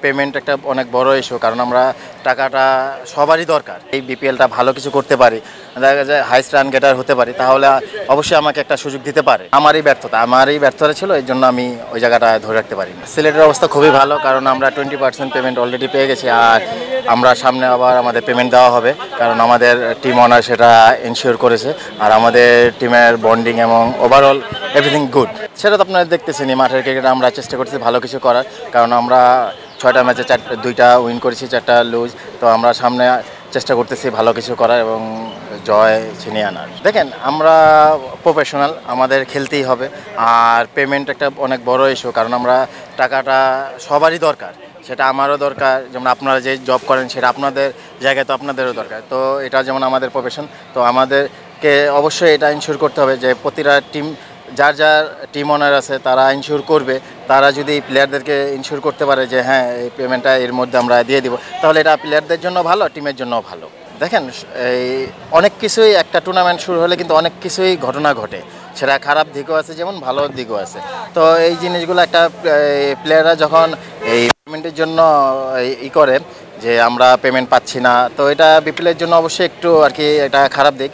Payment একটা অনেক বড় ইস্যু, কারণ আমরা টাকাটা সবারই দরকার। এই বিপিএলটা ভালো কিছু করতে পারি, দেখা যায় হাইস্ট রান গেটার হতে পারি, তাহলে অবশ্যই আমাকে একটা সুযোগ দিতে পারে। আমারই ব্যর্থতা ছিল, এই জন্য আমি ওই জায়গাটা ধরে রাখতে পারি। সিলেটের অবস্থা খুবই ভালো, কারণ আমরা 20% পেমেন্ট অলরেডি পেয়ে গেছি, আর আমরা সামনে আবার আমাদের পেমেন্ট দেওয়া হবে, কারণ আমাদের টিম ওনার সেটা এনশিওর করেছে। আর আমাদের টিমের বন্ডিং এবং ওভারঅল এভরিথিং গুড। সেটা তো আপনারা দেখতেছেনই, মাঠের ক্রিকেটে আমরা চেষ্টা করছি ভালো কিছু করার, কারণ আমরা 6টা ম্যাচে 2টা উইন করেছি, 4টা লুজ। তো আমরা সামনে চেষ্টা করতেছি ভালো কিছু করার এবং জয় ছিনিয়ে আনার। দেখেন, আমরা প্রফেশনাল, আমাদের খেলতেই হবে। আর পেমেন্ট একটা অনেক বড় ইস্যু, কারণ আমরা টাকাটা সবারই দরকার, সেটা আমারও দরকার। যেমন আপনারা যে জব করেন সেটা আপনাদের জায়গায়, তো আপনাদেরও দরকার। তো এটা যেমন আমাদের প্রফেশন, তো আমাদেরকে অবশ্যই এটা ইনশিওর করতে হবে যে প্রতিটা টিম, যার টিম ওনার আছে তারা ইনশিওর করবে। তারা যদি প্লেয়ারদেরকে ইনশিওর করতে পারে যে হ্যাঁ এই পেমেন্টটা এর মধ্যে আমরা দিয়ে দিব, তাহলে এটা প্লেয়ারদের জন্য ভালো, টিমের জন্য ভালো। দেখেন, এই অনেক কিছুই, একটা টুর্নামেন্ট শুরু হলে কিন্তু অনেক কিছুই ঘটনা ঘটে, সেটা খারাপ দিকও আছে যেমন ভালো দিকও আছে। তো এই জিনিসগুলো একটা প্লেয়াররা যখন এই পেমেন্টের জন্য করে যে আমরা পেমেন্ট পাচ্ছি না, তো এটা বিপিএলের জন্য অবশ্যই একটু আর কি এটা খারাপ দিক,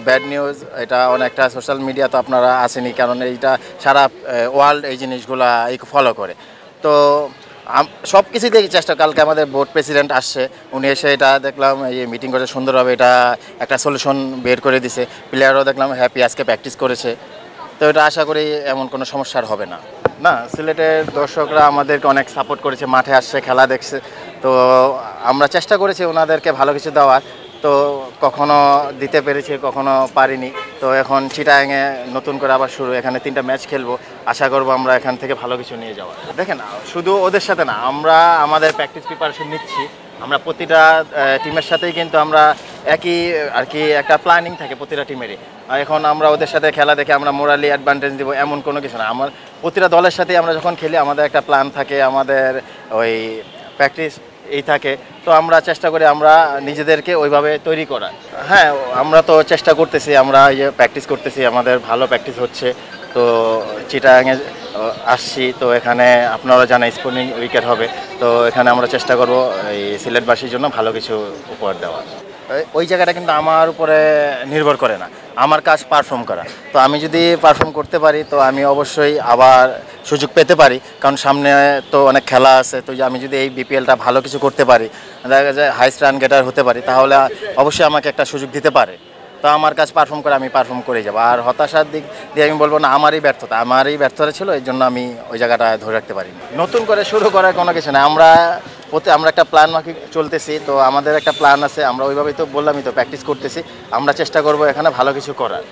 ব্যাড নিউজ। এটা অনেকটা সোশ্যাল মিডিয়া তো আপনারা আসেনি, কারণ এইটা সারা ওয়ার্ল্ড এই জিনিসগুলো ফলো করে। তো সব কিছুই দেখি চেষ্টা। কালকে আমাদের বোর্ড প্রেসিডেন্ট আসছে, উনি এসে এটা দেখলাম এই মিটিং করে সুন্দরভাবে এটা একটা সলিউশন বের করে দিছে। প্লেয়ারও দেখলাম হ্যাপি, আজকে প্র্যাকটিস করেছে। তো এটা আশা করি এমন কোনো সমস্যার হবে না। না, সিলেটের দর্শকরা আমাদেরকে অনেক সাপোর্ট করেছে, মাঠে আসছে, খেলা দেখছে। তো আমরা চেষ্টা করেছি ওনাদেরকে ভালো কিছু দেওয়ার, তো কখনো দিতে পেরেছি, কখনো পারিনি। তো এখন চিটাগাংয়ে নতুন করে আবার শুরু, এখানে 3টা ম্যাচ খেলবো, আশা করবো আমরা এখান থেকে ভালো কিছু নিয়ে যাওয়া। দেখেন, শুধু ওদের সাথে না, আমরা আমাদের প্র্যাকটিস প্রিপারেশন নিচ্ছি। আমরা প্রতিটা টিমের সাথেই কিন্তু আমরা একই আর কি একটা প্ল্যানিং থাকে প্রতিটা টিমেরই। এখন আমরা ওদের সাথে খেলা দেখে আমরা মোরালি অ্যাডভান্টেজ দিব এমন কোনো কিছু না। আমার প্রতিটা দলের সাথেই আমরা যখন খেলি আমাদের একটা প্ল্যান থাকে, আমাদের ওই প্র্যাকটিস এই থাকে। তো আমরা চেষ্টা করি আমরা নিজেদেরকে ওইভাবে তৈরি করার। হ্যাঁ, আমরা তো চেষ্টা করতেছি, আমরা প্র্যাকটিস করতেছি, আমাদের ভালো প্র্যাকটিস হচ্ছে। তো চিটাগাংয়ে আসছি, তো এখানে আপনারা জানেন স্পিনিং উইকেট হবে। তো এখানে আমরা চেষ্টা করব এই সিলেটবাসীর জন্য ভালো কিছু উপহার দেওয়া। ওই জায়গাটা কিন্তু আমার উপরে নির্ভর করে না, আমার কাজ পারফর্ম করা। তো আমি যদি পারফর্ম করতে পারি তো আমি অবশ্যই আবার সুযোগ পেতে পারি, কারণ সামনে তো অনেক খেলা আছে। তো আমি যদি এই বিপিএলটা ভালো কিছু করতে পারি, দেখা যায় হাইস্ট রান গেটার হতে পারি, তাহলে অবশ্যই আমাকে একটা সুযোগ দিতে পারে। তো আমার কাজ পারফর্ম করে আমি পারফর্ম করে যাবো। আর হতাশার দিক দিয়ে আমি বলবো না, আমারই ব্যর্থতা ছিল, এই জন্য আমি ওই জায়গাটা ধরে রাখতে পারি। নতুন করে শুরু করার কোনো কিছু না, আমরা একটা প্ল্যান মাফিক চলতেছি। তো আমাদের একটা প্ল্যান আছে, আমরা ওইভাবেই তো বললামই তো প্র্যাকটিস করতেছি। আমরা চেষ্টা করবো এখানে ভালো কিছু করার।